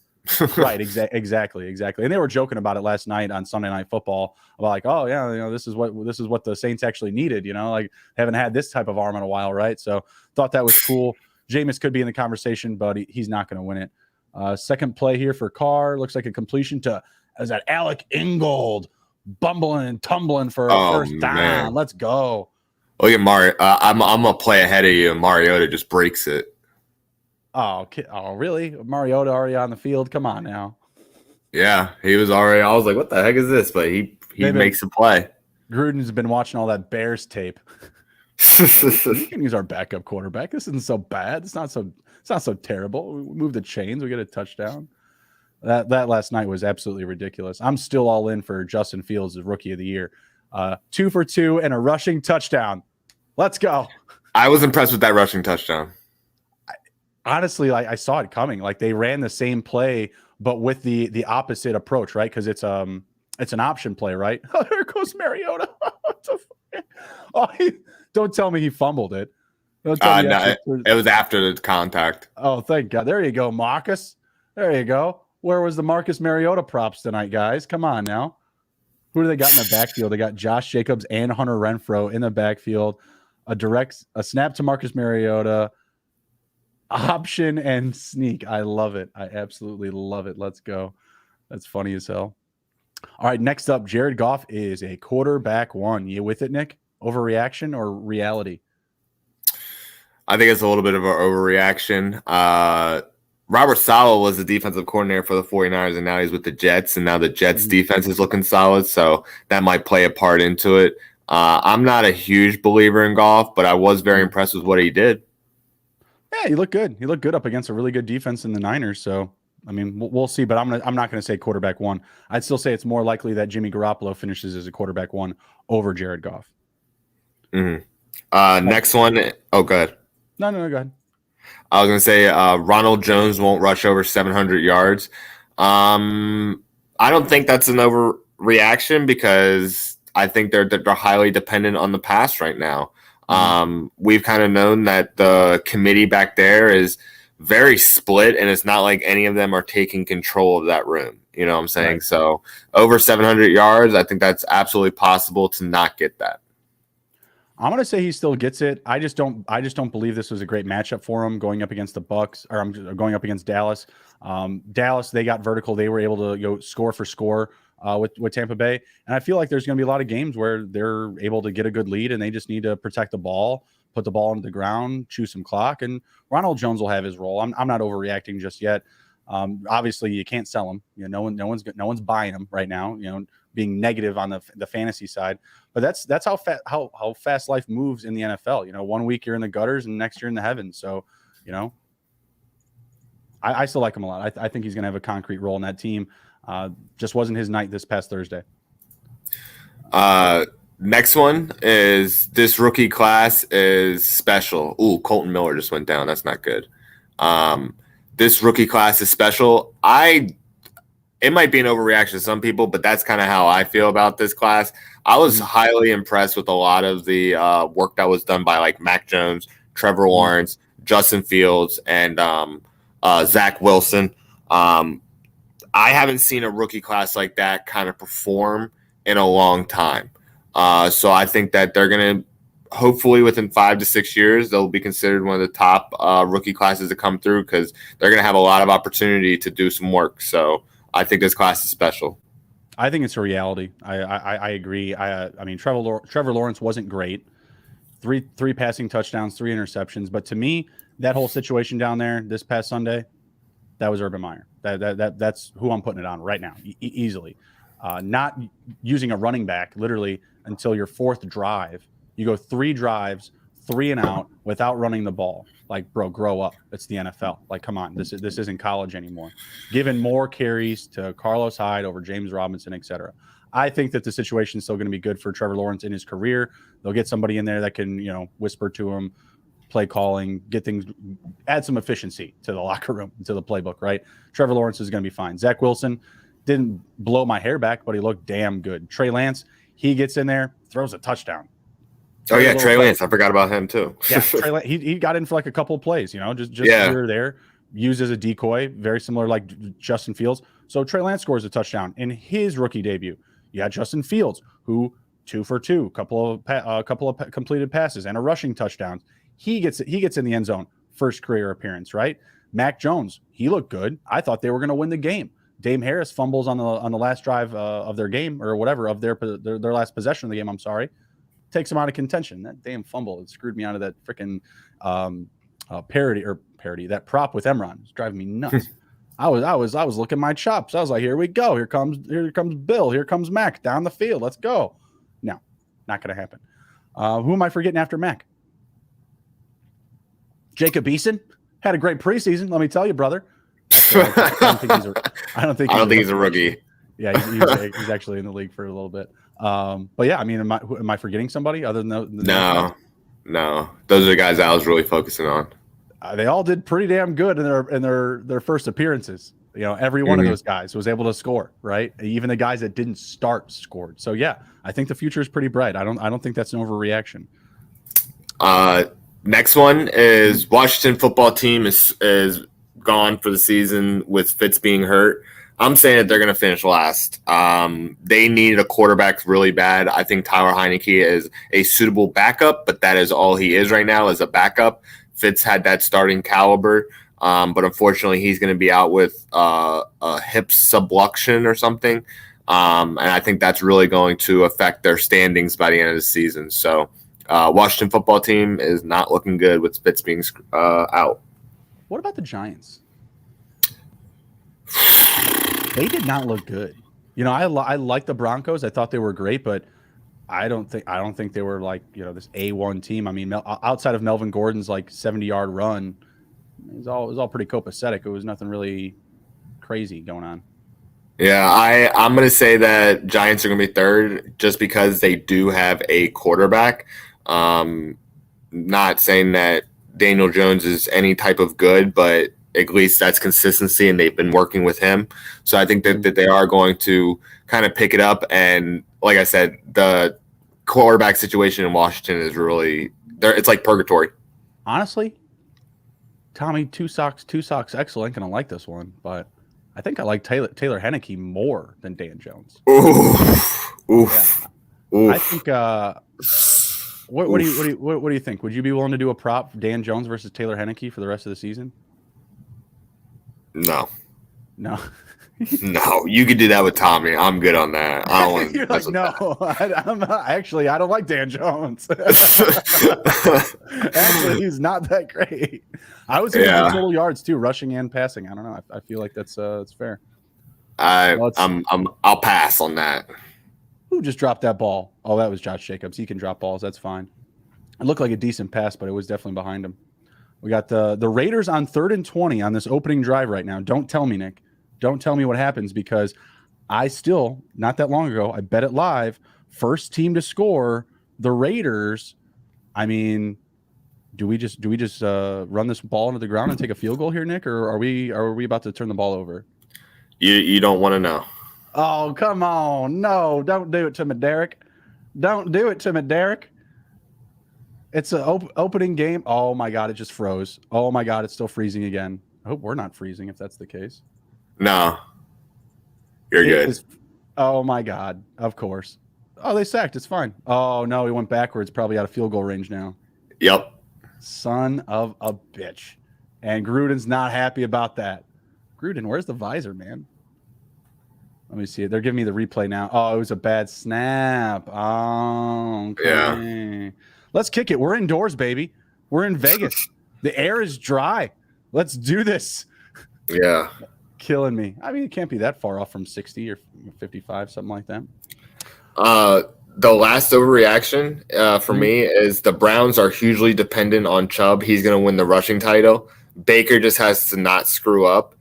Right, exactly. And they were joking about it last night on Sunday Night Football about like, oh yeah, this is what the Saints actually needed. Like, haven't had this type of arm in a while, right? So thought that was cool. Jameis could be in the conversation, but he's not going to win it. Second play here for Carr looks like a completion to that Alec Ingold bumbling and tumbling for a first down. Man. Let's go. Look at Mario. I'm gonna play ahead of you, and Mariota just breaks it. Oh, really? Mariota already on the field? Come on now. Yeah, he was already. I was like, what the heck is this? But he makes a play. Gruden's been watching all that Bears tape. We can use our backup quarterback. This isn't so bad. It's not so terrible. We move the chains. We get a touchdown. That last night was absolutely ridiculous. I'm still all in for Justin Fields as Rookie of the Year. 2 for 2 and a rushing touchdown. Let's go. I was impressed with that rushing touchdown. Honestly, I saw it coming. Like, they ran the same play, but with the opposite approach, right? Because it's an option play, right? Oh, there goes Mariota. Don't tell me he fumbled it. No, it was after the contact. Oh, thank God. There you go, Marcus. There you go. Where was the Marcus Mariota props tonight, guys? Come on now. Who do they got in the backfield? They got Josh Jacobs and Hunter Renfrow in the backfield. A snap to Marcus Mariota. Option and sneak. I love it. I absolutely love it. Let's go. That's funny as hell. All right, next up, Jared Goff is a quarterback one. You with it, Nick? Overreaction or reality? I think it's a little bit of an overreaction. Robert Saleh was the defensive coordinator for the 49ers, and now he's with the Jets, and now the Jets defense is looking solid, so that might play a part into it. I'm not a huge believer in Goff, but I was very impressed with what he did. Yeah, he looked good. He looked good up against a really good defense in the Niners. So, we'll see. But I'm not going to say quarterback one. I'd still say it's more likely that Jimmy Garoppolo finishes as a quarterback one over Jared Goff. Mm-hmm. Next one. Oh, go ahead. No, go ahead. I was going to say Ronald Jones won't rush over 700 yards. I don't think that's an overreaction because I think they're highly dependent on the pass right now. We've kind of known that the committee back there is very split, and it's not like any of them are taking control of that room. You know what I'm saying? Right. So over 700 yards, I think that's absolutely possible to not get that. I'm gonna say he still gets it. I just don't believe this was a great matchup for him going up against the Bucks, or I'm going up against Dallas. Dallas, they got vertical. They were able to score for score with Tampa Bay, and I feel like there's going to be a lot of games where they're able to get a good lead, and they just need to protect the ball, put the ball into the ground, chew some clock, and Ronald Jones will have his role. I'm not overreacting just yet. Obviously, you can't sell him. No one's buying him right now. Being negative on the fantasy side, but that's how fast life moves in the NFL. 1 week you're in the gutters and next you're in the heavens. So, I still like him a lot. I think he's going to have a concrete role in that team. Just wasn't his night this past Thursday. Next one is this rookie class is special. Ooh, Colton Miller just went down. That's not good. This rookie class is special. It might be an overreaction to some people, but that's kind of how I feel about this class. I was highly impressed with a lot of the work that was done by like Mac Jones, Trevor Lawrence, Justin Fields, and Zach Wilson. I haven't seen a rookie class like that kind of perform in a long time. So I think that they're going to, hopefully within 5 to 6 years, they'll be considered one of the top rookie classes to come through because they're going to have a lot of opportunity to do some work. So I think this class is special. I think it's a reality. I agree. I mean, Trevor Lawrence wasn't great. Three passing touchdowns, 3 interceptions. But to me, that whole situation down there this past Sunday, that was Urban Meyer. That's who I'm putting it on right now, easily. Not using a running back literally until your 4th drive. You go 3 drives, 3 and out without running the ball. Like, bro, grow up. It's the NFL. Like, come on. This isn't college anymore. Giving more carries to Carlos Hyde over James Robinson, etc. I think that the situation is still going to be good for Trevor Lawrence in his career. They'll get somebody in there that can, whisper to him, play calling, get things, add some efficiency to the locker room, to the playbook, right? Trevor Lawrence is going to be fine. Zach Wilson didn't blow my hair back, but he looked damn good. Trey Lance, he gets in there, throws a touchdown. Oh yeah, Trey Lance. I forgot about him too. Yeah, Trey Lance, he got in for like a couple of plays, just here or there, used as a decoy, very similar like Justin Fields. So Trey Lance scores a touchdown in his rookie debut. You had Justin Fields, who 2 for 2, couple of completed passes and a rushing touchdown. He gets in the end zone, first career appearance, right? Mac Jones, he looked good. I thought they were going to win the game. Dame Harris fumbles on the last drive of their game, or whatever, of their last possession of the game. I'm sorry. Takes them out of contention. That damn fumble, it screwed me out of that freaking parody, that prop with Emron. It's driving me nuts. I was looking my chops. I was like, here we go. Here comes Bill. Here comes Mac down the field. Let's go. No, not going to happen. Who am I forgetting after Mac? Jacob Eason had a great preseason. Let me tell you, brother. I don't think he's a rookie. Yeah, he's actually in the league for a little bit. But yeah, I mean, am I forgetting somebody other than No. Those are the guys I was really focusing on. They all did pretty damn good in their first appearances. Every one of those guys was able to score, right? Even the guys that didn't start scored. So yeah, I think the future is pretty bright. I don't think that's an overreaction. Next one is Washington football team is gone for the season with Fitz being hurt. I'm saying that they're going to finish last. They needed a quarterback really bad. I think Tyler Heineke is a suitable backup, but that is all he is right now, is a backup. Fitz had that starting caliber, but unfortunately he's going to be out with a hip subluxation or something, and I think that's really going to affect their standings by the end of the season. So Washington football team is not looking good with Fitz being out. What about the Giants? They did not look good. I like the Broncos. I thought they were great, but I don't think they were like, this A1 team. I mean, outside of Melvin Gordon's like 70-yard run, it was all pretty copacetic. It was nothing really crazy going on. Yeah, I'm going to say that Giants are going to be third just because they do have a quarterback. Not saying that Daniel Jones is any type of good, but at least that's consistency, and they've been working with him. So I think that they are going to kind of pick it up. And like I said, the quarterback situation in Washington is really – it's like purgatory. Honestly, Tommy, two socks, excellent. Gonna like this one, but I think I like Taylor Henneke more than Dan Jones. Oof. I think. What do you think? Would you be willing to do a prop Dan Jones versus Taylor Henneke for the rest of the season? No. No. No, you could do that with Tommy. I'm good on that. I don't want You're like, no, I don't like Dan Jones. Actually, he's not that great. I was thinking total yards too, rushing and passing. I don't know. I feel like that's fair. I'll pass on that. Who just dropped that ball? Oh, that was Josh Jacobs. He can drop balls. That's fine. It looked like a decent pass, but it was definitely behind him. We got the Raiders on 3rd and 20 on this opening drive right now. Don't tell me, Nick. Don't tell me what happens, because I still, not that long ago, I bet it live. First team to score, the Raiders. I mean, do we just run this ball into the ground and take a field goal here, Nick, or are we about to turn the ball over? You don't want to know. Oh, come on. No, don't do it to me, Derek. Don't do it to me, Derek. It's an opening game. Oh, my God, it just froze. Oh, my God, it's still freezing again. I hope we're not freezing if that's the case. No. You're good. Oh, my God. Of course. Oh, they sacked. It's fine. Oh, no, he went backwards. Probably out of field goal range now. Yep. Son of a bitch. And Gruden's not happy about that. Gruden, where's the visor, man? Let me see it. They're giving me the replay now. Oh, it was a bad snap. Oh, okay. Yeah. Let's kick it. We're indoors, baby. We're in Vegas. The air is dry. Let's do this. Yeah. Killing me. I mean, it can't be that far off from 60 or 55, something like that. The last overreaction for me is the Browns are hugely dependent on Chubb. He's going to win the rushing title. Baker just has to not screw up.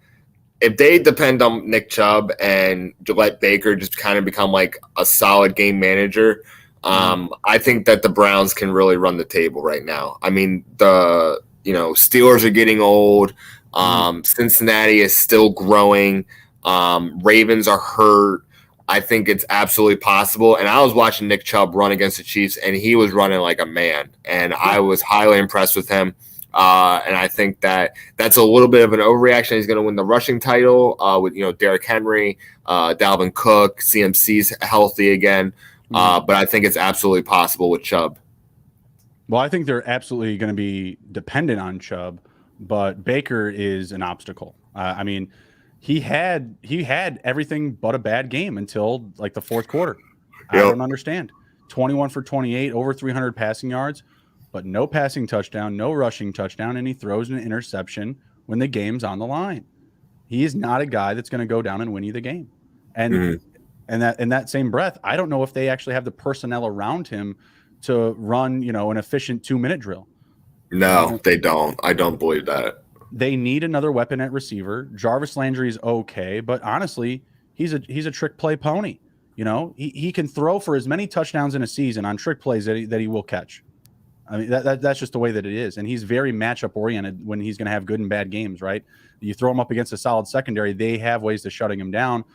If they depend on Nick Chubb and let Baker just kind of become like a solid game manager, I think that the Browns can really run the table right now. I mean, the Steelers are getting old. Cincinnati is still growing. Ravens are hurt. I think it's absolutely possible. And I was watching Nick Chubb run against the Chiefs, and he was running like a man. And I was highly impressed with him. And I think that that's a little bit of an overreaction. He's going to win the rushing title with Derrick Henry, Dalvin Cook, CMC's healthy again. But I think it's absolutely possible with Chubb. Well, I think they're absolutely going to be dependent on Chubb, but Baker is an obstacle. I mean, he had everything but a bad game until like the fourth quarter. Yep. I don't understand. 21 for 28, over 300 passing yards, but no passing touchdown, no rushing touchdown, and he throws an interception when the game's on the line. He is not a guy that's going to go down and win you the game. And and that in that same breath, I don't know if they actually have the personnel around him to run, an efficient 2-minute drill. No, they don't. I don't believe that. They need another weapon at receiver. Jarvis Landry is okay, but honestly, he's a trick play pony. He can throw for as many touchdowns in a season on trick plays that he will catch. I mean, that's just the way that it is. And he's very matchup oriented when he's going to have good and bad games, right? You throw him up against a solid secondary, they have ways to shutting him down.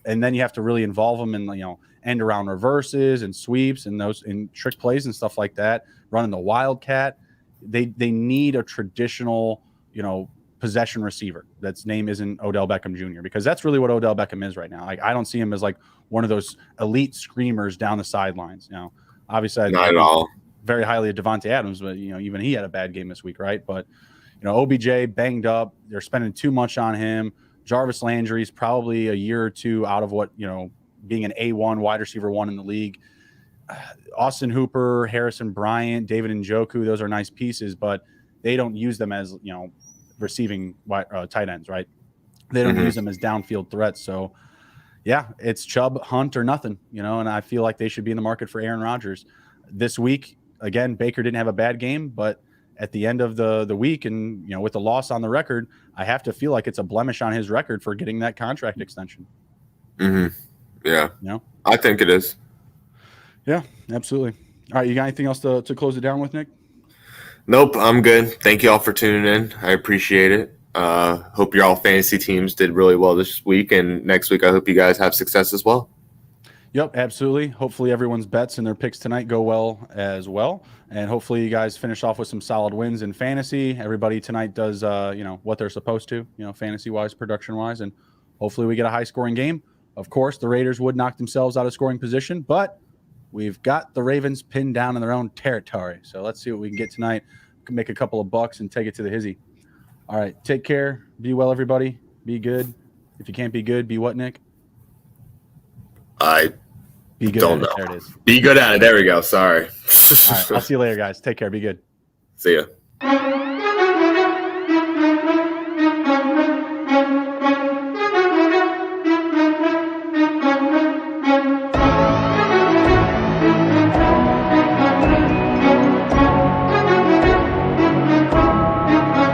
And then you have to really involve him in, end around reverses and sweeps and those in trick plays and stuff like that, running the wildcat. They need a traditional, possession receiver. That's name isn't Odell Beckham Jr. because that's really what Odell Beckham is right now. Like, I don't see him as like one of those elite screamers down the sidelines. Obviously, not at all. Very highly of Devontae Adams, but even he had a bad game this week, right? But OBJ banged up. They're spending too much on him. Jarvis Landry's probably a year or two out of what being an A1 wide receiver 1 in the league. Austin Hooper, Harrison Bryant, David Njoku, those are nice pieces, but they don't use them as receiving tight ends, right? They don't use them as downfield threats. So yeah, it's Chubb, Hunt, or nothing, and I feel like they should be in the market for Aaron Rodgers this week. Again, Baker didn't have a bad game, but at the end of the week and, with the loss on the record, I have to feel like it's a blemish on his record for getting that contract extension. Yeah. I think it is. Yeah, absolutely. All right. You got anything else to close it down with, Nick? Nope. I'm good. Thank you all for tuning in. I appreciate it. Hope your all fantasy teams did really well this week. And next week, I hope you guys have success as well. Yep, absolutely. Hopefully everyone's bets and their picks tonight go well as well. And hopefully you guys finish off with some solid wins in fantasy. Everybody tonight does, what they're supposed to, fantasy-wise, production-wise. And hopefully we get a high-scoring game. Of course, the Raiders would knock themselves out of scoring position, but we've got the Ravens pinned down in their own territory. So let's see what we can get tonight. We can make a couple of bucks and take it to the Hizzy. All right, take care. Be well, everybody. Be good. If you can't be good, be what, Nick? Be good Don't know. There it is. Be good at it. There we go. Sorry. All right, I'll see you later, guys. Take care. Be good. See ya.